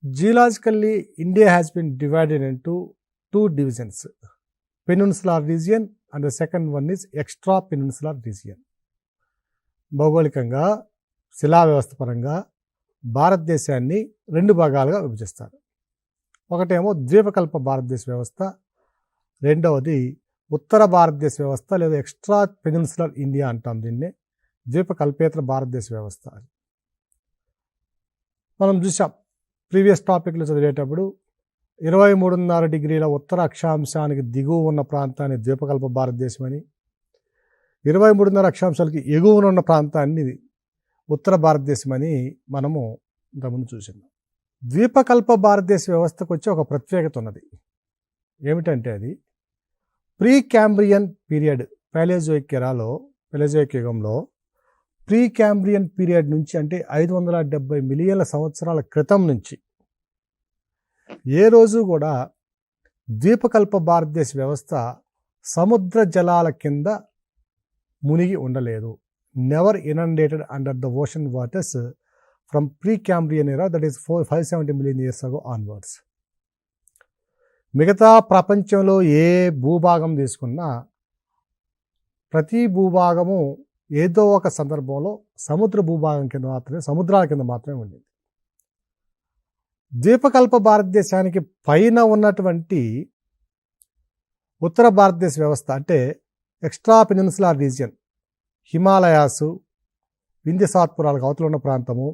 Geologically, India has been divided into two divisions, peninsular region and the second one is extra peninsular region. భౌగోళికంగా శిలా వ్యవస్థ పరంగా భారతదేశాన్ని రెండు భాగాలుగా విభజిస్తారు. ఒకటేమో ద్వీపకల్ప భారతదేశ వ్యవస్థ, రెండవది ఉత్తర భారతదేశ వ్యవస్థ లేదా ఎక్స్ట్రా పెనిన్సులర్ ఇండియా అంటాం దీన్ని. ద్వీపకల్పేతర భారతదేశ వ్యవస్థ. మనం చూసాం ప్రీవియస్ టాపిక్లో చదివేటప్పుడు 23.5 డిగ్రీల ఉత్తర అక్షాంశానికి దిగువ ఉన్న ప్రాంతాన్ని ద్వీపకల్ప భారతదేశం అని, 23.5 అక్షాంశాలకి ఎగువన ఉన్న ప్రాంతాన్ని ఉత్తర భారతదేశం అని మనము ఇంతకుముందు చూసాం. ద్వీపకల్ప భారతదేశ వ్యవస్థకు వచ్చి ఒక ప్రత్యేకత ఉన్నది. ఏమిటంటే అది ప్రీ క్యాంబ్రియన్ పీరియడ్, పాలియోజోయిక్ ఎరాలో, పాలియోజోయిక్ యుగంలో ప్రీ క్యాంబ్రియన్ పీరియడ్ నుంచి అంటే 570 మిలియన్ల సంవత్సరాల క్రితం నుంచి ఏ రోజు కూడా ద్వీపకల్ప భారతదేశ వ్యవస్థ సముద్ర జలాల కింద మునిగి ఉండలేదు. Never inundated under the ocean waters from pre Cambrian era, that is 570 million years ago onwards. మిగతా ప్రపంచంలో ఏ భూభాగం తీసుకున్నా ప్రతి భూభాగము ఏదో ఒక సందర్భంలో సముద్ర భూభాగం కింద మాత్రమే, సముద్రాల కింద మాత్రమే ఉండేది. ద్వీపకల్ప భారతదేశానికి పైన ఉన్నటువంటి ఉత్తర భారతదేశ వ్యవస్థ అంటే ఎక్స్ట్రా పెనిన్సులార్ రీజియన్, హిమాలయాసు, వింధ్య సాత్పురాలకు అవతల ఉన్న ప్రాంతము,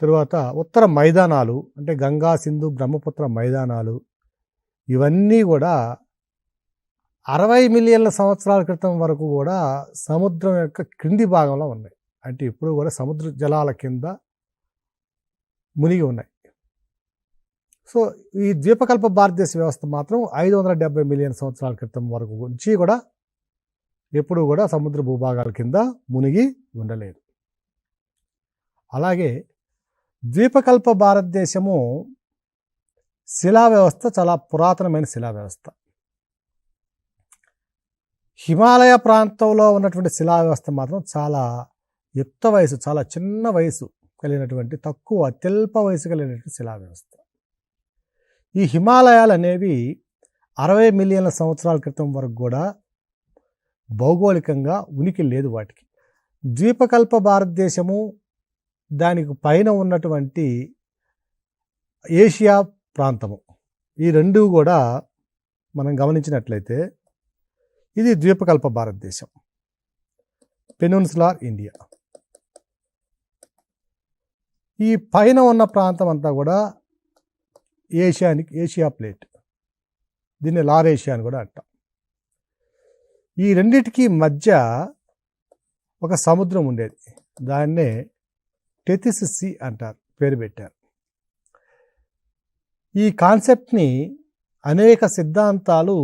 తరువాత ఉత్తర మైదానాలు అంటే గంగా, సింధు, బ్రహ్మపుత్ర మైదానాలు, ఇవన్నీ కూడా 60 మిలియన్ల సంవత్సరాల క్రితం వరకు కూడా సముద్రం యొక్క క్రింది భాగంలో ఉన్నాయి. అంటే ఇప్పుడు కూడా సముద్ర జలాల కింద మునిగి ఉన్నాయి. సో ఈ ద్వీపకల్ప భారతదేశ వ్యవస్థ మాత్రం 570 మిలియన్ సంవత్సరాల క్రితం వరకు నుంచి కూడా ఎప్పుడు కూడా సముద్ర భూభాగాల కింద మునిగి ఉండలేదు. అలాగే ద్వీపకల్ప భారతదేశము శిలా వ్యవస్థ చాలా పురాతనమైన శిలా వ్యవస్థ. హిమాలయ ప్రాంతంలో ఉన్నటువంటి శిలా వ్యవస్థ మాత్రం చాలా యుక్త వయసు, చాలా చిన్న వయసు కలిగినటువంటి, తక్కువ అత్యల్ప వయసు కలిగినటువంటి శిలా వ్యవస్థ. ఈ హిమాలయాలు అనేవి 60 మిలియన్ల సంవత్సరాల క్రితం వరకు కూడా భౌగోళికంగా ఉనికి లేదు వాటికి. ద్వీపకల్ప భారతదేశము, దానికి పైన ఉన్నటువంటి ఏషియా ప్రాంతము, ఈ రెండు కూడా మనం గమనించినట్లయితే ఇది ద్వీపకల్ప భారతదేశం, పెనిన్సులార్ ఇండియా. ఈ పైన ఉన్న ప్రాంతం అంతా కూడా ఏషియా ప్లేట్, దీన్ని లారేషియా అని కూడా అంటాం. ఈ రెండిటికి మధ్య ఒక సముద్రం ఉండేది, దాన్నే టెథిస్ సీ అంటారు, పేరు పెట్టారు. ఈ కాన్సెప్ట్ని అనేక సిద్ధాంతాలు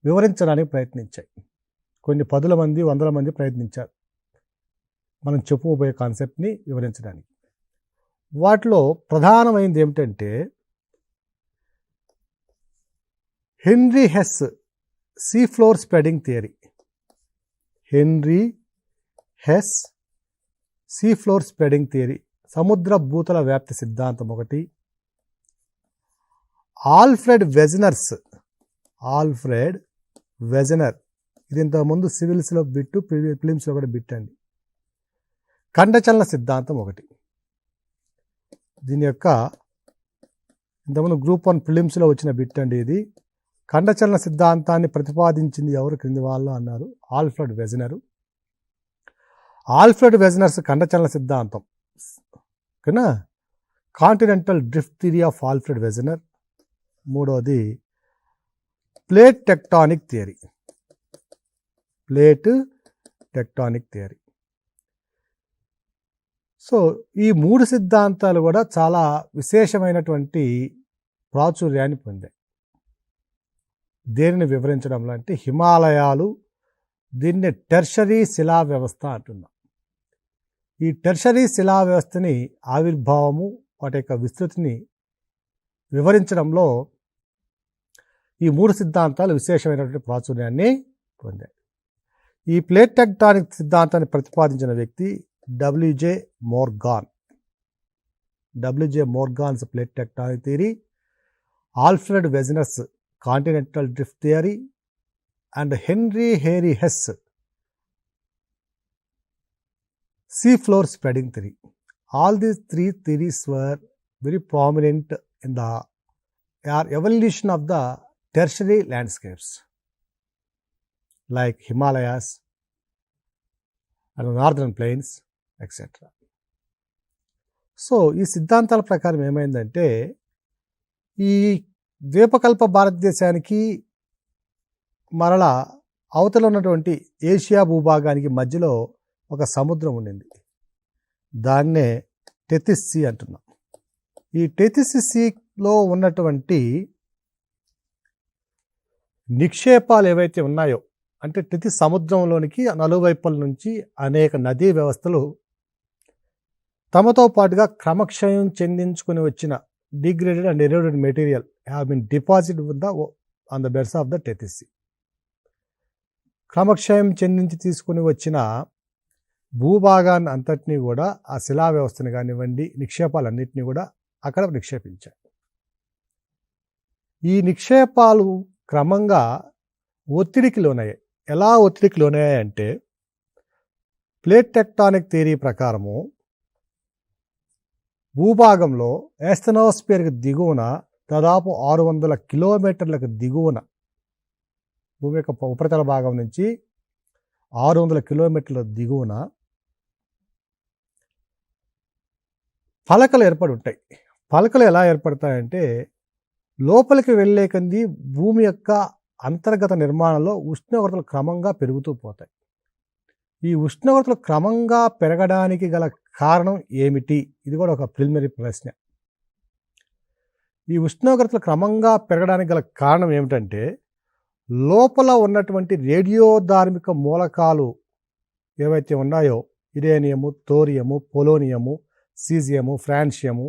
వివరించడానికి ప్రయత్నించాయి. కొన్ని పదుల మంది, వందల మంది ప్రయత్నించారు మనం చెప్పుకోబోయే కాన్సెప్ట్ని వివరించడానికి. వాటిలో ప్రధానమైనది ఏమిటంటే Henry Hess sea floor spreading theory. Henry Hess sea floor spreading theory, సముద్ర భూతల వ్యాప్తి సిద్ధాంతం ఒకటి. ఆల్ఫ్రెడ్ వెజనర్, ఇది ఇంతకుముందు సివిల్స్లో బిట్టు, ఫిలిమ్స్లో కూడా బిట్ అండి. ఖండచలన సిద్ధాంతం ఒకటి. దీని యొక్క ఇంతకుముందు గ్రూప్ 1 ఫిలిమ్స్లో వచ్చిన బిట్ అండి ఇది. ఖండచలన సిద్ధాంతాన్ని ప్రతిపాదించింది ఎవరు క్రింది వాళ్ళు అన్నారు, ఆల్ఫ్రెడ్ వెజనర్స్ ఖండచలన సిద్ధాంతం కన్నా continental drift theory of Alfred Wegener. మూడవది ప్లేట్ టెక్టానిక్ థియరీ. సో ఈ మూడు సిద్ధాంతాలు కూడా చాలా విశేషమైనటువంటి ప్రాచుర్యాన్ని పొందాయి. దేనిని వివరించడంలో అంటే హిమాలయాలు, దీన్ని టెర్షరీ శిలా వ్యవస్థ అంటున్నాం. ఈ టెర్షరీ శిలా వ్యవస్థని ఆవిర్భావము, వాటి యొక్క విస్తృతిని వివరించడంలో ఈ మూడు సిద్ధాంతాలు విశేషమైనటువంటి ప్రాచుర్యాన్ని పొందాయి. ఈ ప్లేట్ టెక్టానిక్ సిద్ధాంతాన్ని ప్రతిపాదించిన వ్యక్తి WJ Morgan. W.J. Morgan's plate tectonic theory, Alfred Wegener's continental drift theory, and Henry Hairy Hess seafloor spreading theory. All these three theories were very prominent in the evolution of the tertiary landscapes like Himalayas and northern plains, etc. So ఈ సిద్ధాంతాల ప్రకారం ఏమైందంటే ఈ ద్వీపకల్ప భారతదేశానికి మరలా అవతల ఉన్నటువంటి Asia భూభాగానికి మధ్యలో ఒక సముద్రం ఉండింది. దాన్నే టెథిస్ సీ అంటున్నాం. ఈ టెథిస్ సీలో ఉన్నటువంటి నిక్షేపాలు ఏవైతే ఉన్నాయో, అంటే టెథిస్ సముద్రంలోనికి నలువైపుల నుంచి అనేక నదీ వ్యవస్థలు తమతో పాటుగా క్రమక్షయం చెందించుకుని వచ్చిన degraded and eroded material have been deposit on the beds of the Tethys sea. క్రమక్షయం చెందించి తీసుకుని వచ్చిన భూభాగాన్ని అంతటినీ కూడా, ఆ శిలా వ్యవస్థని కానివ్వండి, నిక్షేపాలన్నింటినీ కూడా అక్కడ నిక్షేపించారు. ఈ నిక్షేపాలు క్రమంగా ఒత్తిడికి లోనయ్యాయి. ఎలా ఒత్తిడికి లోనయ్యాయంటే, ప్లేట్ టెక్టానిక్ థియరీ ప్రకారము భూభాగంలో ఏస్థెనోస్ఫియర్కి దిగువన దాదాపు 600 కిలోమీటర్లకు దిగువన, భూమి యొక్క ఉపరితల భాగం నుంచి 600 కిలోమీటర్ల దిగువన పలకలు ఏర్పడి ఉంటాయి. పలకలు ఎలా ఏర్పడతాయంటే, లోపలికి వెళ్ళే కంది భూమి యొక్క అంతర్గత నిర్మాణంలో ఉష్ణోగ్రతలు క్రమంగా పెరుగుతూ పోతాయి. ఈ ఉష్ణోగ్రతలు క్రమంగా పెరగడానికి గల కారణం ఏమిటి? ఇది కూడా ఒక ప్రిలిమినరీ ప్రశ్న. ఈ ఉష్ణోగ్రతలు క్రమంగా పెరగడానికి గల కారణం ఏమిటంటే, లోపల ఉన్నటువంటి రేడియోధార్మిక మూలకాలు ఏవైతే ఉన్నాయో, యురేనియము, థోరియము, పొలోనియము, సీజియము, ఫ్రాన్షియము,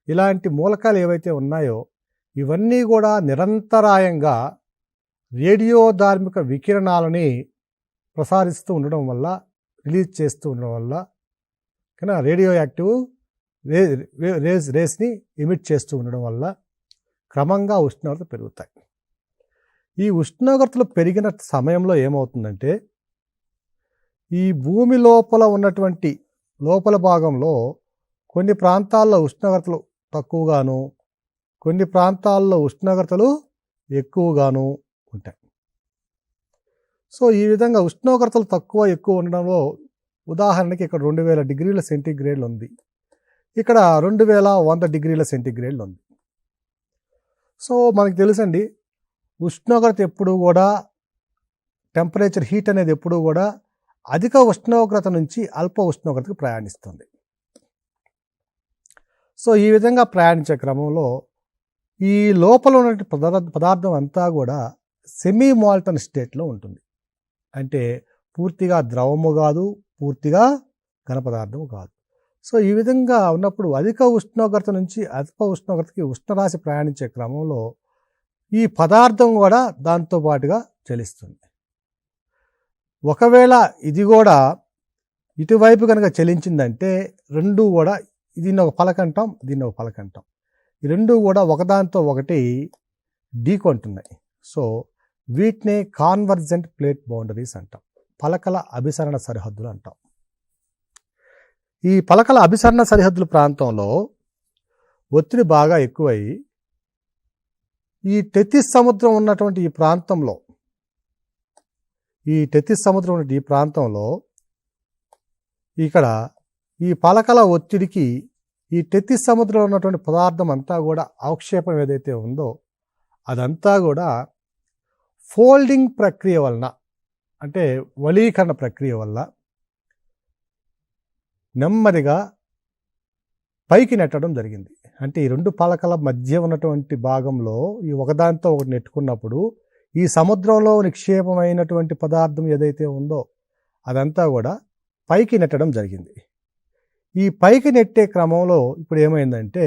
ఇలాంటి మూలకాలు ఏవైతే ఉన్నాయో ఇవన్నీ కూడా నిరంతరాయంగా రేడియోధార్మిక వికిరణాలని ప్రసారిస్తూ ఉండడం వల్ల, రిలీజ్ చేస్తూ ఉండడం వల్ల, కానీ రేడియో యాక్టివ్ రేస్ని ఎమిట్ చేస్తూ ఉండడం వల్ల క్రమంగా ఉష్ణోగ్రత పెరుగుతాయి. ఈ ఉష్ణోగ్రతలు పెరిగిన సమయంలో ఏమవుతుందంటే, ఈ భూమి లోపల ఉన్నటువంటి లోపల భాగంలో కొన్ని ప్రాంతాల్లో ఉష్ణోగ్రతలు తక్కువగాను, కొన్ని ప్రాంతాల్లో ఉష్ణోగ్రతలు ఎక్కువగాను ఉంటాయి. సో ఈ విధంగా ఉష్ణోగ్రతలు తక్కువ ఎక్కువ ఉండడంలో, ఉదాహరణకి ఇక్కడ 2000 డిగ్రీల సెంటీగ్రేడ్లు ఉంది, ఇక్కడ 2100 డిగ్రీల సెంటీగ్రేడ్లు ఉంది. సో మనకు తెలుసండి, ఉష్ణోగ్రత ఎప్పుడు కూడా, టెంపరేచర్ హీట్ అనేది ఎప్పుడు కూడా అధిక ఉష్ణోగ్రత నుంచి అల్ప ఉష్ణోగ్రతకు ప్రయాణిస్తుంది. సో ఈ విధంగా ప్రయాణించే క్రమంలో ఈ లోపల ఉన్న పదార్థం అంతా కూడా సెమీ మాల్టన్ స్టేట్లో ఉంటుంది. అంటే పూర్తిగా ద్రవము కాదు, పూర్తిగా ఘన పదార్థము కాదు. సో ఈ విధంగా ఉన్నప్పుడు అధిక ఉష్ణోగ్రత నుంచి అల్ప ఉష్ణోగ్రతకి ఉష్ణరాశి ప్రయాణించే క్రమంలో ఈ పదార్థం కూడా దాంతో పాటుగా చలిస్తుంది. ఒకవేళ ఇది కూడా ఇటువైపు కనుక చలించిందంటే, రెండు కూడా, దీన్ని ఒక పలక అంటాం, దీన్ని ఒక పలక అంటాం, ఈ రెండు కూడా ఒకదాంతో ఒకటి ఢీకొంటున్నాయి. సో వీటినే కాన్వర్జెంట్ ప్లేట్ బౌండరీస్ అంటాం, పలకల అభిసరణ సరిహద్దులు అంటాం. ఈ పలకల అభిసరణ సరిహద్దుల ప్రాంతంలో ఒత్తిడి బాగా ఎక్కువై ఈ టెథిస్ సముద్రం ఉన్నటువంటి ఈ ప్రాంతంలో, ఇక్కడ ఈ పలకల ఒత్తిడికి ఈ టెథిస్ సముద్రంలో ఉన్నటువంటి పదార్థం అంతా కూడా, అవక్షేపం ఏదైతే ఉందో అదంతా కూడా ఫోల్డింగ్ ప్రక్రియ వలన, అంటే వలీకరణ ప్రక్రియ వల్ల నెమ్మదిగా పైకి నెట్టడం జరిగింది. అంటే ఈ రెండు పలకల మధ్య ఉన్నటువంటి భాగంలో ఈ ఒకదానితో ఒకటి నెట్టుకున్నప్పుడు ఈ సముద్రంలో నిక్షేపమైనటువంటి పదార్థం ఏదైతే ఉందో అదంతా కూడా పైకి నెట్టడం జరిగింది. ఈ పైకి నెట్టే క్రమంలో ఇప్పుడు ఏమైందంటే,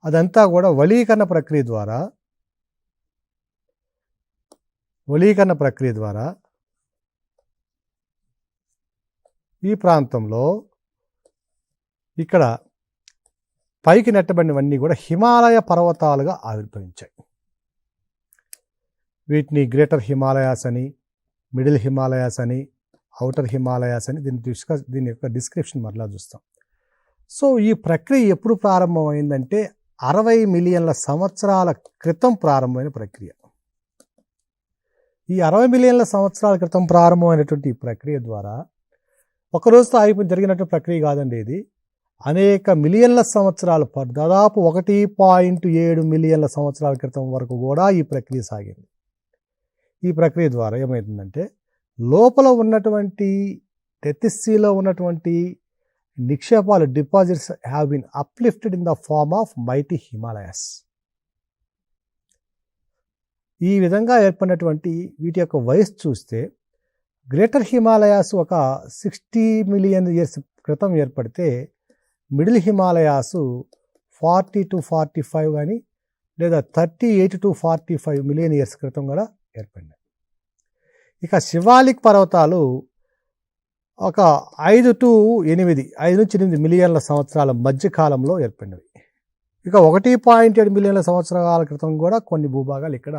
అదంతా కూడా వలీకరణ ప్రక్రియ ద్వారా ఈ ప్రాంతంలో ఇక్కడ పైకి నెట్టబడినవన్నీ కూడా హిమాలయ పర్వతాలుగా ఆవిర్భవించాయి. వీటిని గ్రేటర్ హిమాలయాస్ అని, మిడిల్ హిమాలయాస్ అని, ఔటర్ హిమాలయాస్ అని దీని యొక్క డిస్క్రిప్షన్ మరలా చూస్తాం. సో ఈ ప్రక్రియ ఎప్పుడు ప్రారంభమైందంటే 60 మిలియన్ల సంవత్సరాల క్రితం ప్రారంభమైన ప్రక్రియ. ఈ 60 మిలియన్ల సంవత్సరాల క్రితం ప్రారంభమైనటువంటి ఈ ప్రక్రియ ద్వారా ఒకరోజుతో ఆగిపోయి జరిగినటువంటి ప్రక్రియ కాదండి. ఇది అనేక మిలియన్ల సంవత్సరాల దాదాపు 1.7 మిలియన్ల సంవత్సరాల క్రితం వరకు కూడా ఈ ప్రక్రియ సాగింది. ఈ ప్రక్రియ ద్వారా ఏమవుతుందంటే లోపల ఉన్నటువంటి టెథిస్సీలో ఉన్నటువంటి నిక్షేపాలు deposits have been uplifted in the form of mighty Himalayas. ఈ విధంగా ఏర్పడినటువంటి వీటి యొక్క వయసు చూస్తే గ్రేటర్ హిమాలయాస్ ఒక 60 మిలియన్ ఇయర్స్ క్రితం ఏర్పడితే మిడిల్ హిమాలయాస్ 40 to 45 కానీ లేదా 38 to 45 మిలియన్ ఇయర్స్ క్రితం కూడా ఏర్పడినాయి. ఇక శివాలిక్ పర్వతాలు ఒక 5 నుంచి 8 మిలియన్ల సంవత్సరాల మధ్యకాలంలో ఏర్పడినవి. ఇక 1.7 మిలియన్ల సంవత్సరాల క్రితం కూడా కొన్ని భూభాగాలు ఇక్కడ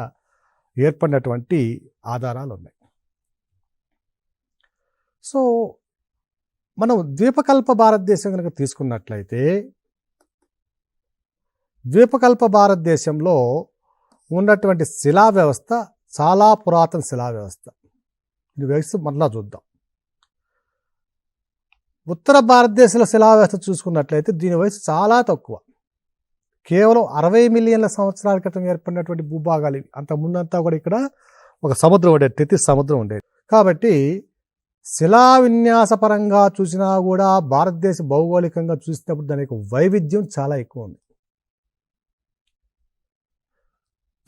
ఏర్పడినటువంటి ఆధారాలు ఉన్నాయి. సో మనం ద్వీపకల్ప భారతదేశం కనుక తీసుకున్నట్లయితే ద్వీపకల్ప భారతదేశంలో ఉన్నటువంటి శిలా వ్యవస్థ చాలా పురాతన శిలా వ్యవస్థ. ఇది వయసు మరలా చూద్దాం. ఉత్తర భారతదేశంలో శిలా వ్యవస్థ చూసుకున్నట్లయితే దీని వయసు చాలా తక్కువ, కేవలం 60 మిలియన్ల సంవత్సరాల క్రితం ఏర్పడినటువంటి భూభాగాలు. అంతకుముందంతా కూడా ఇక్కడ ఒక సముద్రం ఉండేది, టెథిస్ సముద్రం ఉండేది. కాబట్టి శిలా విన్యాసపరంగా చూసినా కూడా భారతదేశ భౌగోళికంగా చూసినప్పుడు దాని యొక్క వైవిధ్యం చాలా ఎక్కువ ఉంది.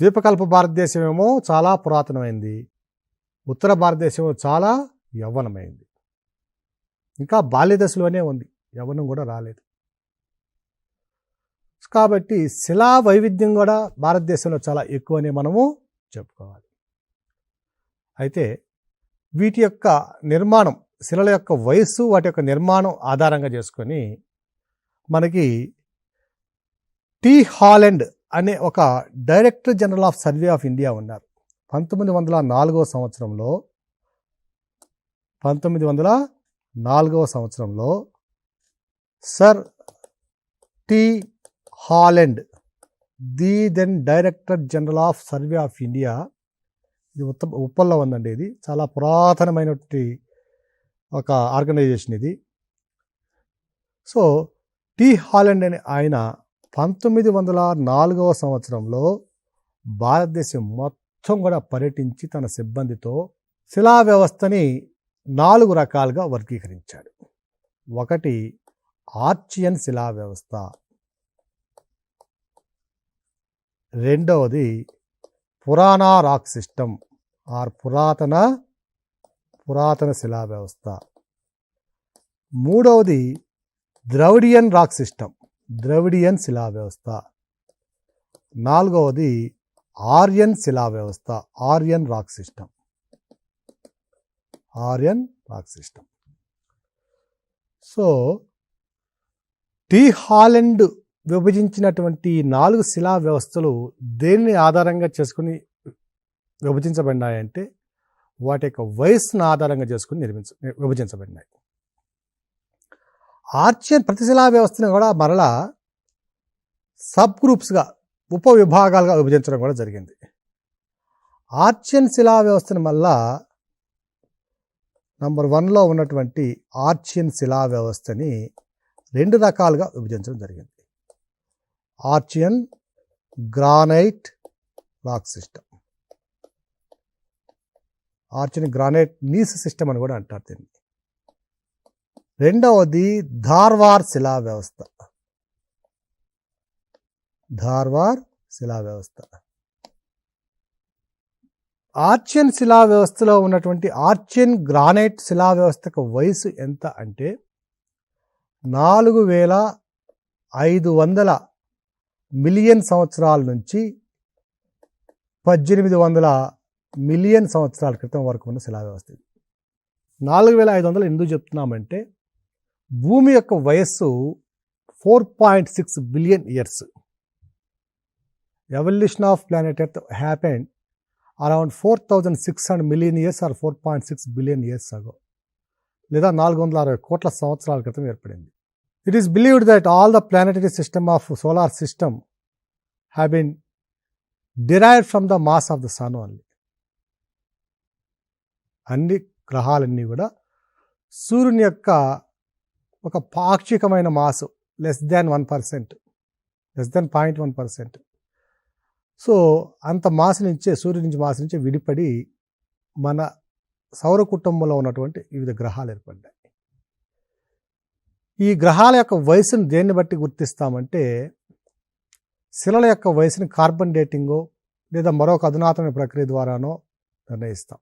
ద్వీపకల్ప భారతదేశం ఏమో చాలా పురాతనమైంది, ఉత్తర భారతదేశం చాలా యవ్వనమైంది. ఇంకా బాల్యదశలోనే ఉంది, యవ్వనం కూడా రాలేదు. కాబట్టి శిలా వైవిధ్యం కూడా భారతదేశంలో చాలా ఎక్కువనే మనము చెప్పుకోవాలి. అయితే వీటి యొక్క నిర్మాణం, శిలల యొక్క వయస్సు, వాటి యొక్క నిర్మాణం ఆధారంగా చేసుకొని మనకి టి హాలండ్ అనే ఒక director general of survey of India ఉన్నారు. 1904 సంవత్సరంలో sir T Holland, the then director general of survey of India, ఇది ఉప్పల్లో ఉందండి. ఇది చాలా పురాతనమైనటువంటి ఒక ఆర్గనైజేషన్ ఇది. సో టి హాలండ్ అనే ఆయన 1904 సంవత్సరంలో భారతదేశం మొత్తం కూడా పర్యటించి తన సిబ్బందితో శిలా వ్యవస్థని 4 రకాలుగా వర్గీకరించాడు. ఒకటి ఆర్చియన్ శిలా వ్యవస్థ, రెండవది పురాణ రాక్ సిస్టమ్ ఆర్ పురాతన శిలా వ్యవస్థ, మూడవది ద్రవిడియన్ రాక్ సిస్టమ్, ద్రవిడియన్ శిలా వ్యవస్థ, నాలుగవది ఆర్యన్ శిలా వ్యవస్థ, Aryan rock system. So T Holland విభజించినటువంటి 4 శిలా వ్యవస్థలు దేన్ని ఆధారంగా చేసుకుని విభజించబడినాయంటే వాటి యొక్క వయస్సును ఆధారంగా చేసుకుని విభజించబడినాయి. ఆర్చియన్ ప్రతి శిలా వ్యవస్థను కూడా మరలా సబ్ గ్రూప్స్గా, ఉపవిభాగాలుగా విభజించడం కూడా జరిగింది. ఆర్చియన్ శిలా వ్యవస్థను మళ్ళా నంబర్ 1లో ఉన్నటువంటి ఆర్చియన్ శిలా వ్యవస్థని 2 రకాలుగా విభజించడం జరిగింది. Archean granite rock system, Archean granite gneiss system అని కూడా అంటారు దీన్ని. రెండవది ధార్వార్ శిలా వ్యవస్థ, ఆర్చియన్ శిలా వ్యవస్థలో ఉన్నటువంటి ఆర్చియన్ గ్రానైట్ శిలా వ్యవస్థకు వయసు ఎంత అంటే 4500 మిలియన్ సంవత్సరాల నుంచి 1800 మిలియన్ సంవత్సరాల క్రితం వరకు ఉన్న శిలా వ్యవస్థ. 4500 ఎందుకు చెప్తున్నామంటే భూమి యొక్క వయస్సు 4.6 billion years. Evolution of planet Earth happened around 4,600 million years or 4.6 billion years ago. లేదా 460 కోట్ల సంవత్సరాల క్రితం ఏర్పడింది. It is believed that all the planetary system of solar system have been derived from the mass of the sun only. అన్ని గ్రహాలన్నీ కూడా సూర్యుని యొక్క ఒక పాక్షికమైన mass less than 1%, less than 0.1%. So అంత మాస్ నుంచే, సూర్యుడి నుంచి మాస్ నుంచే విడిపడి మన సౌర కుటుంబంలో ఉన్నటువంటి వివిధ గ్రహాలు ఏర్పడ్డాయి. ఈ గ్రహాల యొక్క వయసును దేన్ని బట్టి గుర్తిస్తామంటే, శిలల యొక్క వయసుని కార్బన్ డేటింగో లేదా మరొక అధునాతన ప్రక్రియ ద్వారానో నిర్ణయిస్తాం.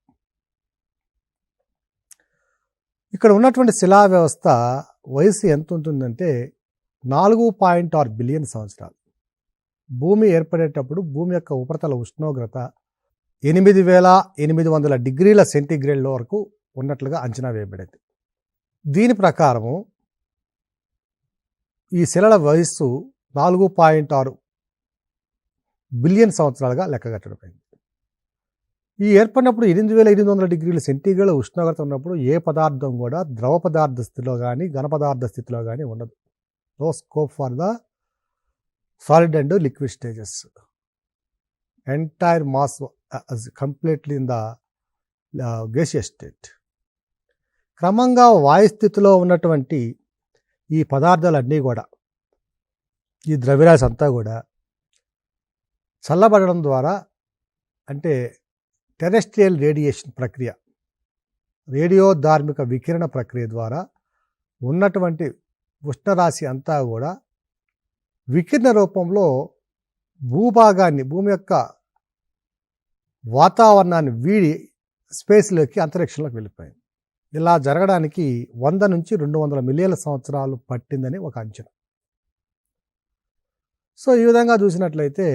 ఇక్కడ ఉన్నటువంటి శిలా వ్యవస్థ వయసు ఎంత ఉంటుందంటే 4.6 బిలియన్ సంవత్సరాలు. భూమి ఏర్పడేటప్పుడు భూమి యొక్క ఉపరితల ఉష్ణోగ్రత 8,800 డిగ్రీల సెంటీగ్రేడ్ వరకు ఉన్నట్లుగా అంచనా వేయబడింది. దీని ప్రకారము ఈ శిలల వయస్సు 4.6 బిలియన్ సంవత్సరాలుగా లెక్కగట్టడమైంది. ఈ ఏర్పడినప్పుడు 8,800 డిగ్రీల సెంటీగ్రేడ్ ఉష్ణోగ్రత ఉన్నప్పుడు ఏ పదార్థం కూడా ద్రవ పదార్థ స్థితిలో కానీ ఘన పదార్థ స్థితిలో కానీ ఉండదు. No scope for the solid and liquid stages. Entire mass completely in the gaseous state. క్రమంగా వాయుస్థితిలో ఉన్నటువంటి ఈ పదార్థాలన్నీ కూడా, ఈ ద్రవ్యరాశి అంతా కూడా చల్లబడడం ద్వారా, అంటే టెరెస్ట్రియల్ రేడియేషన్ ప్రక్రియ, రేడియోధార్మిక వికిరణ ప్రక్రియ ద్వారా ఉన్నటువంటి ఉష్ణరాశి అంతా కూడా వికిరణ రూపంలో భూభాగాన్ని, భూమి యొక్క వాతావరణాన్ని వీడి స్పేస్లోకి, అంతరిక్షంలోకి వెళ్ళిపోయింది. ఇలా జరగడానికి 100 నుంచి 200 మిలియన్ల సంవత్సరాలు పట్టిందని ఒక అంచనా. సో ఈ విధంగా చూసినట్లయితే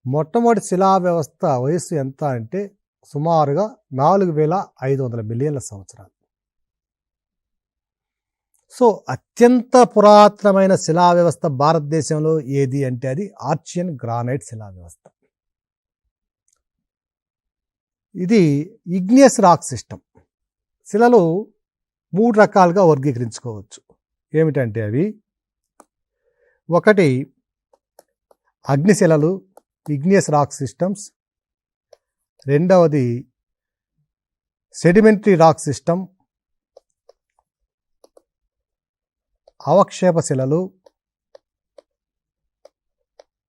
మొట్టమొదటి శిలా వ్యవస్థ వయస్సు ఎంత అంటే సుమారుగా 4,500 మిలియన్ల సంవత్సరాలు. సో అత్యంత పురాతనమైన శిలా వ్యవస్థ భారతదేశంలో ఏది అంటే అది ఆర్చియన్ గ్రానైట్ శిలా వ్యవస్థ. ఇది ఇగ్నియస్ రాక్ సిస్టమ్. శిలలు 3 రకాలుగా వర్గీకరించుకోవచ్చు. ఏమిటంటే అవి, ఒకటి అగ్నిశిలలు, ఇగ్నియస్ రాక్ సిస్టమ్స్. రెండవది సెడిమెంటరీ రాక్ సిస్టమ్, అవక్షేప శిలలు.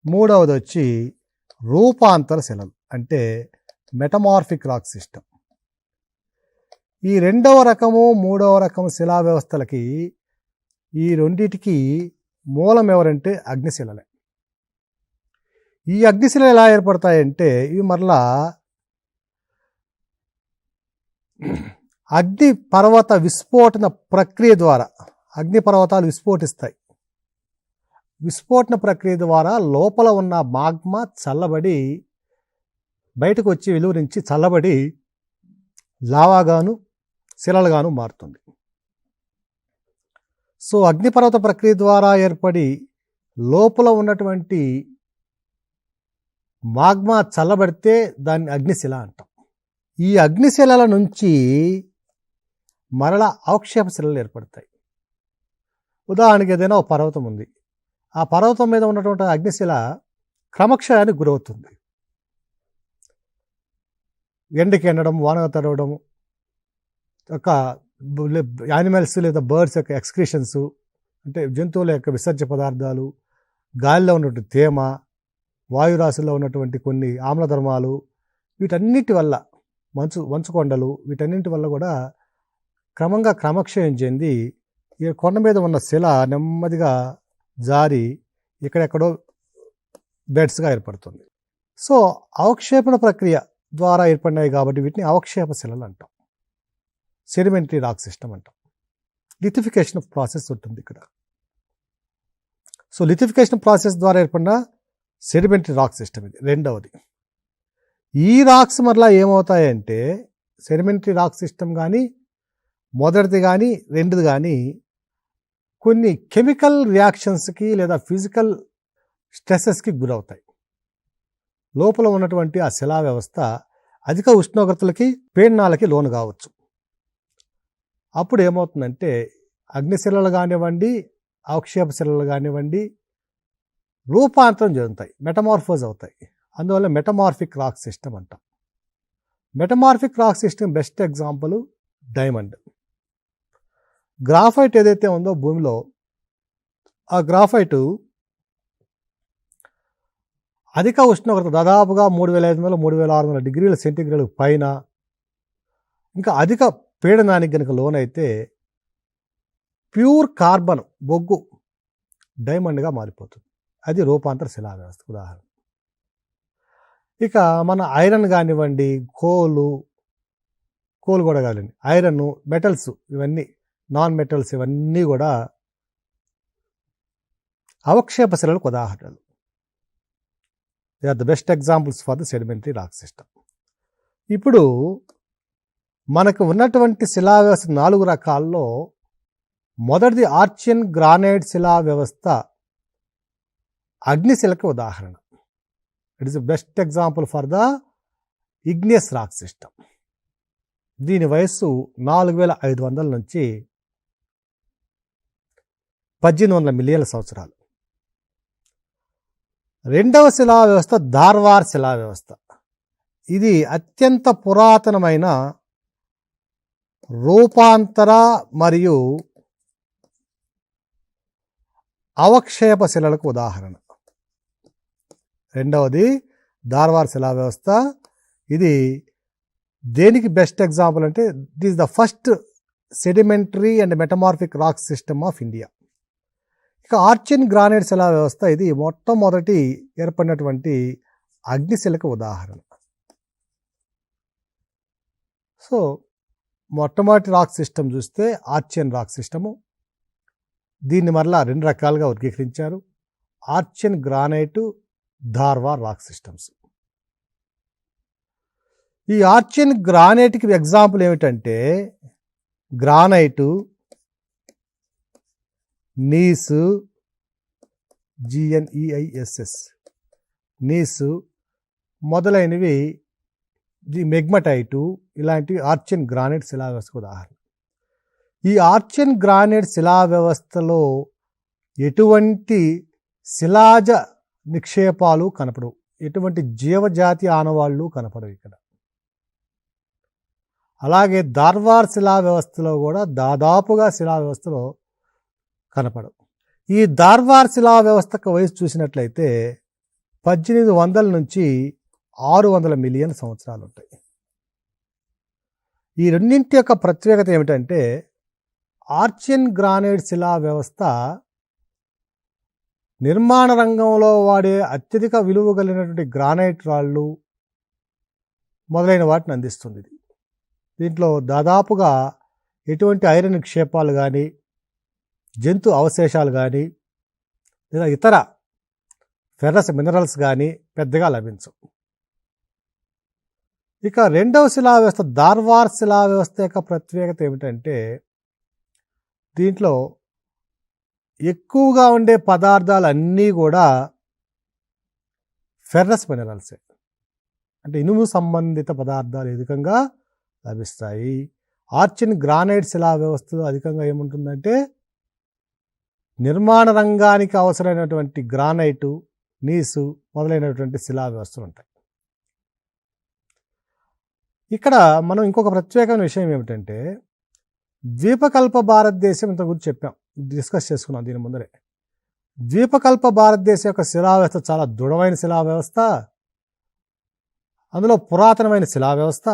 మూడవది వచ్చి రూపాంతర శిలలు, అంటే మెటమార్ఫిక్ రాక్ సిస్టమ్. ఈ రెండవ రకము మూడవ రకము శిలా వ్యవస్థలకి, ఈ రెండిటికి మూలం ఎవరంటే అగ్నిశిలలే. ఈ అగ్నిశిలలు ఎలా ఏర్పడతాయంటే, ఇవి మరలా అగ్ని పర్వత విస్ఫోటన ప్రక్రియ ద్వారా, అగ్నిపర్వతాలు విస్ఫోటిస్తాయి. విస్ఫోటన ప్రక్రియ ద్వారా లోపల ఉన్న మాగ్మా చల్లబడి బయటకు వచ్చి, వెలుగు నుంచి చల్లబడి లావాగాను శిలలుగాను మారుతుంది. సో అగ్నిపర్వత ప్రక్రియ ద్వారా ఏర్పడి లోపల ఉన్నటువంటి మాగ్మా చల్లబడితే దాన్ని అగ్నిశిల అంటాం. ఈ అగ్నిశిలల నుంచి మరలా అవక్షేప శిలలు ఏర్పడతాయి. ఉదాహరణకి ఏదైనా ఒక పర్వతం ఉంది, ఆ పర్వతం మీద ఉన్నటువంటి అగ్నిశిల క్రమక్షయానికి గురవుతుంది. ఎండకి ఎండడం, వానగా తడవడం, ఒక యానిమల్స్ లేదా బర్డ్స్ యొక్క ఎక్స్క్రీషన్స్, అంటే జంతువుల యొక్క విసర్జ పదార్థాలు, గాలిలో ఉన్నటువంటి తేమ, వాయురాశుల్లో ఉన్నటువంటి కొన్ని ఆమ్లధర్మాలు, వీటన్నిటి వల్ల, మంచు కొండలు, వీటన్నింటి వల్ల కూడా క్రమంగా క్రమక్షయం చెంది ఈ కొండ మీద ఉన్న శిల నెమ్మదిగా జారి ఎక్కడెక్కడో బెడ్స్గా ఏర్పడుతుంది. సో అవక్షేపణ ప్రక్రియ ద్వారా ఏర్పడినాయి కాబట్టి వీటిని అవక్షేప శిలలు అంటాం. సెడిమెంటరీ రాక్ సిస్టమ్ అంటాం. లిథిఫికేషన్ ప్రాసెస్ ఉంటుంది ఇక్కడ. సో లిథిఫికేషన్ ప్రాసెస్ ద్వారా ఏర్పడిన సెడిమెంటరీ రాక్ సిస్టమ్ ఇది రెండవది. ఈ రాక్స్ మరలా ఏమవుతాయంటే, సెడిమెంటరీ రాక్ సిస్టమ్ కానీ మొదటిది కానీ రెండుది కానీ కొన్ని కెమికల్ రియాక్షన్స్కి లేదా ఫిజికల్ స్ట్రెసెస్కి గురవుతాయి. లోపల ఉన్నటువంటి ఆ శిలా వ్యవస్థ అధిక ఉష్ణోగ్రతలకి పీడనాలకి లోను కావచ్చు. అప్పుడు ఏమవుతుందంటే అగ్నిశిలలు కానివ్వండి, అవక్షేప శిలలు కానివ్వండి రూపాంతరం చెందుతాయి, మెటమార్ఫోజ్ అవుతాయి. అందువల్ల మెటమార్ఫిక్ రాక్ సిస్టమ్ అంటాం. Metamorphic rock system best example diamond. Graphite ఏదైతే ఉందో భూమిలో, ఆ గ్రాఫైటు అధిక ఉష్ణోగ్రత దాదాపుగా 3500 3600 డిగ్రీల సెంటీగ్రేడ్ పైన, ఇంకా అధిక పీడనానికి కనుక లోనైతే ప్యూర్ కార్బన్ బొగ్గు డైమండ్గా మారిపోతుంది. అది రూపాంతర శిలా వ్యవస్థ ఉదాహరణ. ఇక మన ఐరన్ కానివ్వండి, కోలు కూడా కానివ్వండి, ఐరన్, మెటల్స్, ఇవన్నీ నాన్ మెటల్స్, ఇవన్నీ కూడా అవక్షేప శిలలకు ఉదాహరణలు. They are the best examples for the sedimentary rock system. ఇప్పుడు మనకు ఉన్నటువంటి శిలా వ్యవస్థ 4 రకాల్లో మొదటిది ఆర్చియన్ గ్రానైట్ శిలా వ్యవస్థ అగ్నిశిలకు ఉదాహరణ. It is the best example for the igneous rock system. దీని వయస్సు 4500 నుంచి 1800 మిలియన్ల సంవత్సరాలు. రెండవ శిలా వ్యవస్థ ధార్వార్ శిలా వ్యవస్థ. ఇది అత్యంత పురాతనమైన రూపాంతర మరియు అవక్షేప శిలలకు ఉదాహరణ. రెండవది ధార్వార్ శిలా వ్యవస్థ. ఇది దేనికి బెస్ట్ ఎగ్జాంపుల్ అంటే it is the first sedimentary and metamorphic rock system of India. ఇక ఆర్చియన్ గ్రానైట్ శిలా వ్యవస్థ ఇది మొట్టమొదటి ఏర్పడినటువంటి అగ్నిశిలకు ఉదాహరణ. సో మొట్టమొదటి రాక్ సిస్టమ్ చూస్తే ఆర్చియన్ రాక్ సిస్టము. దీన్ని మరలా 2 రకాలుగా వర్గీకరించారు: Archean granite, Dharwar rock systems. ఈ ఆర్చియన్ గ్రానైట్కి ఎగ్జాంపుల్ ఏమిటంటే గ్రానైటు, నీసు, GNEISS, నీసు మొదలైనవి, ది మెగ్మటైటు, ఇలాంటివి ఆర్చియన్ గ్రానైట్ శిలా వ్యవస్థకు ఉదాహరణ. ఈ ఆర్చియన్ గ్రానైట్ శిలా వ్యవస్థలో ఎటువంటి శిలాజ నిక్షేపాలు కనపడవు, ఎటువంటి జీవజాతి ఆనవాళ్ళు కనపడవు ఇక్కడ. అలాగే ధార్వార్ శిలా వ్యవస్థలో కూడా దాదాపుగా శిలా వ్యవస్థలో కనపడవు. ఈ ధార్వార్ శిలా వ్యవస్థకు వయసు చూసినట్లయితే 1800 నుంచి 600 మిలియన్ సంవత్సరాలు ఉంటాయి. ఈ రెండింటి యొక్క ప్రత్యేకత ఏమిటంటే ఆర్చియన్ గ్రానైట్ శిలా వ్యవస్థ నిర్మాణ రంగంలో వాడే అత్యధిక విలువ కలిగినటువంటి గ్రానైట్ రాళ్ళు మొదలైన వాటిని అందిస్తుంది. దీంట్లో దాదాపుగా ఎటువంటి ఐరన్ నిక్షేపాలు కానీ, జంతు అవశేషాలు కానీ, లేదా ఇతర ఫెర్రస్ మినరల్స్ కానీ పెద్దగా లభించవు. ఇక రెండవ శిలా వ్యవస్థ ధార్వార్ శిలా వ్యవస్థ యొక్క ప్రత్యేకత ఏమిటంటే దీంట్లో ఎక్కువగా ఉండే పదార్థాలు అన్నీ కూడా ఫెర్రస్ మినరల్సే, అంటే ఇనుము సంబంధిత పదార్థాలు అధికంగా లభిస్తాయి. ఆర్చియన్ గ్రానైట్ శిలా వ్యవస్థలో అధికంగా ఏముంటుందంటే నిర్మాణ రంగానికి అవసరమైనటువంటి గ్రానైటు, నీసు మొదలైనటువంటి శిలా వ్యవస్థలు ఉంటాయి. ఇక్కడ మనం ఇంకొక ప్రత్యేకమైన విషయం ఏమిటంటే ద్వీపకల్ప భారతదేశం ఇంత గురించి చెప్పాం, డిస్కస్ చేసుకున్నాం దీని ముందరే. ద్వీపకల్ప భారతదేశం యొక్క శిలా వ్యవస్థ చాలా దృఢమైన శిలా వ్యవస్థ, అందులో పురాతనమైన శిలా వ్యవస్థ.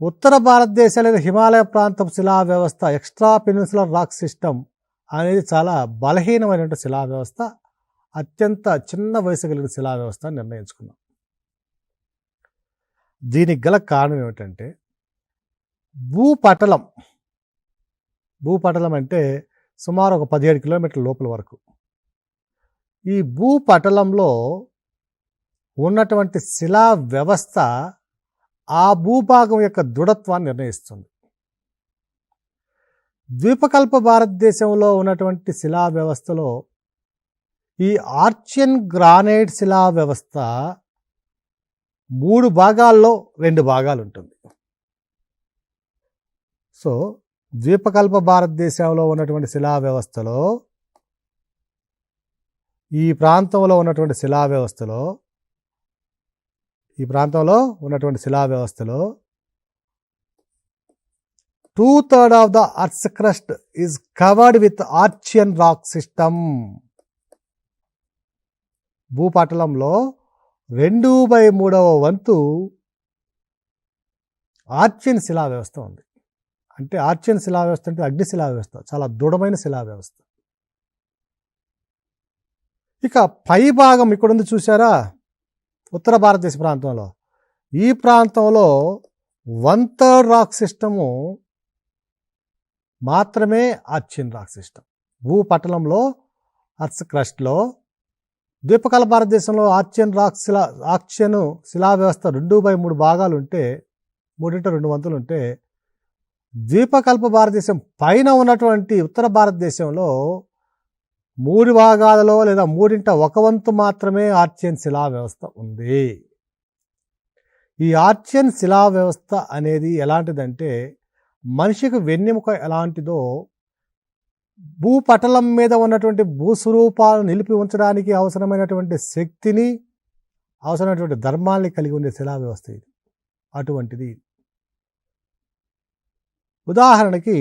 ఉత్తర భారతదేశ లేదా హిమాలయ ప్రాంతం శిలా వ్యవస్థ, ఎక్స్ట్రా పెనిన్సులర్ రాక్ సిస్టమ్ అనేది చాలా బలహీనమైనటువంటి శిలా వ్యవస్థ, అత్యంత చిన్న వయసు కలిగిన శిలా వ్యవస్థ అని నిర్ణయించుకున్నాం. దీనికి గల కారణం ఏమిటంటే భూపటలం అంటే సుమారు ఒక 17 కిలోమీటర్ల లోపల వరకు. ఈ భూపటలంలో ఉన్నటువంటి శిలా వ్యవస్థ ఆ భూభాగం యొక్క దృఢత్వాన్ని నిర్ణయిస్తుంది. ద్వీపకల్ప భారతదేశంలో ఉన్నటువంటి శిలా వ్యవస్థలో ఈ ఆర్చియన్ గ్రానైట్ శిలా వ్యవస్థ 3 భాగాల్లో 2 భాగాలు ఉంటుంది. సో ద్వీపకల్ప భారతదేశంలో ఉన్నటువంటి శిలా వ్యవస్థలో ఈ ప్రాంతంలో ఉన్నటువంటి శిలా వ్యవస్థలో 2/3 of the Earth's crust is covered with Archean rock system. భూపటలంలో 2/3 వంతు ఆర్చియన్ శిలా వ్యవస్థ ఉంది. అంటే ఆర్చియన్ శిలా వ్యవస్థ అంటే అగ్ని శిలా వ్యవస్థ, చాలా దృఢమైన శిలా వ్యవస్థ. ఇక పై భాగం ఇక్కడ ఉంది చూసారా, ఉత్తర భారతదేశ ప్రాంతంలో, ఈ ప్రాంతంలో 1/3 రాక్ సిస్టము మాత్రమే ఆర్చియన్ రాక్ సిస్టమ్. భూపటలంలో అర్త్ క్రస్ట్లో ద్వీపకల్ప భారతదేశంలో ఆర్చియన్ శిలా వ్యవస్థ 2/3 భాగాలు ఉంటే, 3/2 వంతులు ఉంటే, ద్వీపకల్ప భారతదేశం పైన ఉన్నటువంటి ఉత్తర భారతదేశంలో 3 భాగాలలో లేదా 3/1 వంతు మాత్రమే ఆర్చియన్ శిలా వ్యవస్థ ఉంది. ఈ ఆర్చియన్ శిలా వ్యవస్థ అనేది ఎలాంటిదంటే, మనిషికి వెన్నెముక ఎలాంటిదో భూపటలం మీద ఉన్నటువంటి భూస్వరూపాలను నిలిపి ఉంచడానికి అవసరమైనటువంటి శక్తిని, అవసరమైనటువంటి ధర్మాల్ని కలిగి ఉండే శిలా వ్యవస్థ ఇది. అటువంటిది. ఉదాహరణకి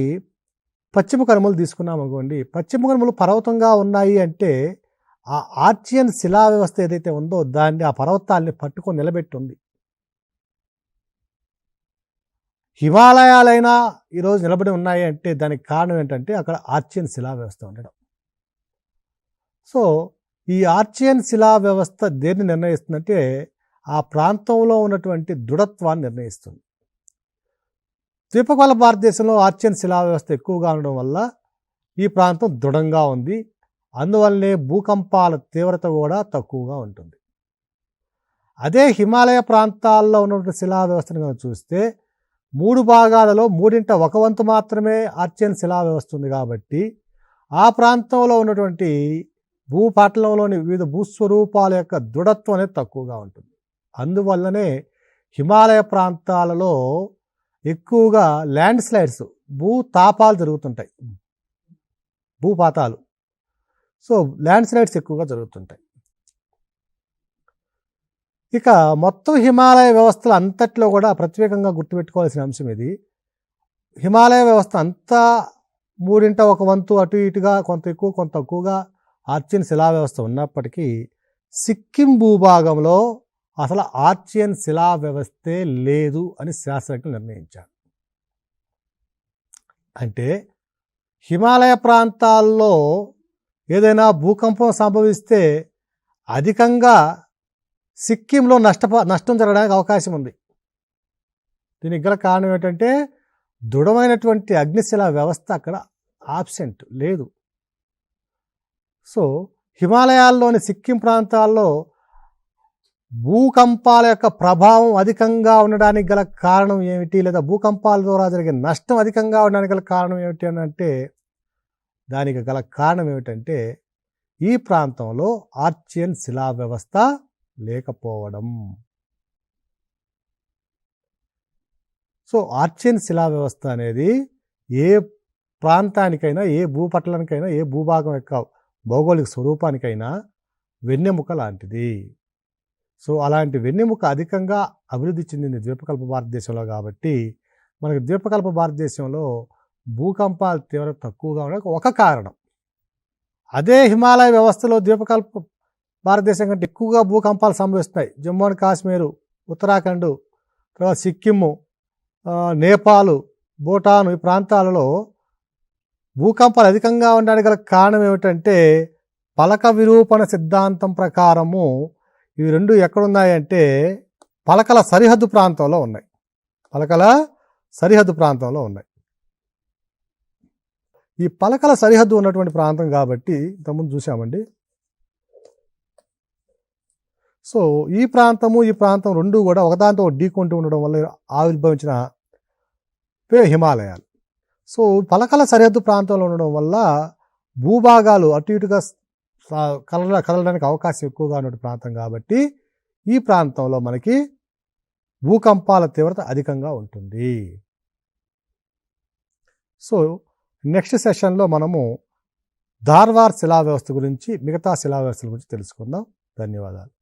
పశ్చిమ కనుమలు తీసుకున్నాం అనుకోండి. పశ్చిమ కనుమలు పర్వతంగా ఉన్నాయి అంటే ఆ ఆర్చియన్ శిలా వ్యవస్థ ఏదైతే ఉందో దాన్ని, ఆ పర్వతాల్ని పట్టుకొని నిలబెట్టుంది. హిమాలయాలైనా ఈరోజు నిలబడి ఉన్నాయి అంటే దానికి కారణం ఏంటంటే అక్కడ ఆర్చియన్ శిలా వ్యవస్థ ఉండడం. సో ఈ ఆర్చియన్ శిలా వ్యవస్థ దేన్ని నిర్ణయిస్తుందంటే ఆ ప్రాంతంలో ఉన్నటువంటి దృఢత్వాన్ని నిర్ణయిస్తుంది. ద్వీపకల్ప భారతదేశంలో ఆర్చియన్ శిలా వ్యవస్థ ఎక్కువగా ఉండడం వల్ల ఈ ప్రాంతం దృఢంగా ఉంది. అందువల్లనే భూకంపాల తీవ్రత కూడా తక్కువగా ఉంటుంది. అదే హిమాలయ ప్రాంతాల్లో ఉన్నటువంటి శిలా వ్యవస్థను కనుక చూస్తే 3 భాగాలలో 3/1 వంతు మాత్రమే ఆర్చియన్ శిలా వ్యవస్థ ఉంది. కాబట్టి ఆ ప్రాంతంలో ఉన్నటువంటి భూపటలంలోని వివిధ భూస్వరూపాల యొక్క దృఢత్వం అనేది తక్కువగా ఉంటుంది. అందువల్లనే హిమాలయ ప్రాంతాలలో ఎక్కువగా ల్యాండ్ స్లైడ్స్, భూతాపాలు జరుగుతుంటాయి, భూపాతాలు. సో ల్యాండ్ స్లైడ్స్ ఎక్కువగా జరుగుతుంటాయి. ఇక మొత్తం హిమాలయ వ్యవస్థల అంతట్లో కూడా ప్రత్యేకంగా గుర్తుపెట్టుకోవాల్సిన అంశం ఇది. హిమాలయ వ్యవస్థ అంతా 3/1 వంతు అటు ఇటుగా, కొంత ఎక్కువ కొంత తక్కువగా ఆర్చియన్ శిలా వ్యవస్థ ఉన్నప్పటికీ సిక్కిం భూభాగంలో అసలు ఆర్చియన్ శిలా వ్యవస్థే లేదు అని శాస్త్రజ్ఞులు నిర్ణయించారు. అంటే హిమాలయ ప్రాంతాల్లో ఏదైనా భూకంపం సంభవిస్తే అధికంగా సిక్కింలో నష్టం జరగడానికి అవకాశం ఉంది. దీనికి గల కారణం ఏంటంటే దృఢమైనటువంటి అగ్నిశిలా వ్యవస్థ అక్కడ ఆబ్సెంట్ లేదు. సో హిమాలయాల్లోని సిక్కిం ప్రాంతాల్లో భూకంపాల యొక్క ప్రభావం అధికంగా ఉండడానికి గల కారణం ఏమిటి, లేదా భూకంపాల ద్వారా జరిగే నష్టం అధికంగా ఉండడానికి గల కారణం ఏమిటి అని అంటే, దానికి గల కారణం ఏమిటంటే ఈ ప్రాంతంలో ఆర్చియన్ శిలా వ్యవస్థ లేకపోవడం. సో ఆర్చియన్ శిలా వ్యవస్థ అనేది ఏ ప్రాంతానికైనా, ఏ భూపటలానికైనా, ఏ భూభాగం యొక్క భౌగోళిక స్వరూపానికైనా వెన్నెముక లాంటిది. సో అలాంటి వెన్నెముక అధికంగా అభివృద్ధి చెందింది ద్వీపకల్ప భారతదేశంలో. కాబట్టి మనకి ద్వీపకల్ప భారతదేశంలో భూకంపాల తీవ్రత తక్కువగా ఉండడానికి ఒక కారణం. అదే హిమాలయ వ్యవస్థలో ద్వీపకల్ప భారతదేశం కంటే ఎక్కువగా భూకంపాలు సంభవిస్తాయి. జమ్మూ అండ్ కాశ్మీరు, ఉత్తరాఖండ్, తర్వాత సిక్కిము, నేపాల్, భూటాన్ ఈ ప్రాంతాలలో భూకంపాలు అధికంగా ఉండడానికి గల కారణం ఏమిటంటే పలక విరూపణ సిద్ధాంతం ప్రకారము ఇవి రెండు ఎక్కడున్నాయంటే పలకల సరిహద్దు ప్రాంతంలో ఉన్నాయి. పలకల సరిహద్దు ప్రాంతంలో ఉన్నాయి. ఈ పలకల సరిహద్దు ఉన్నటువంటి ప్రాంతం కాబట్టి ఇంతకుముందు చూసామండి. సో ఈ ప్రాంతం రెండు కూడా ఒకదాంతో ఢీకొంటూ ఉండడం వల్ల ఆవిర్భవించిన హిమాలయాలు. సో పలకల సరిహద్దు ప్రాంతంలో ఉండడం వల్ల భూభాగాలు అటు ఇటుగా కదలడానికి అవకాశం ఎక్కువగా ఉన్న ప్రాంతం కాబట్టి ఈ ప్రాంతంలో మనకి భూకంపాల తీవ్రత అధికంగా ఉంటుంది. సో నెక్స్ట్ సెషన్లో మనము ధార్వార్ శిలా వ్యవస్థ గురించి, మిగతా శిలా వ్యవస్థల గురించి తెలుసుకుందాం. ధన్యవాదాలు.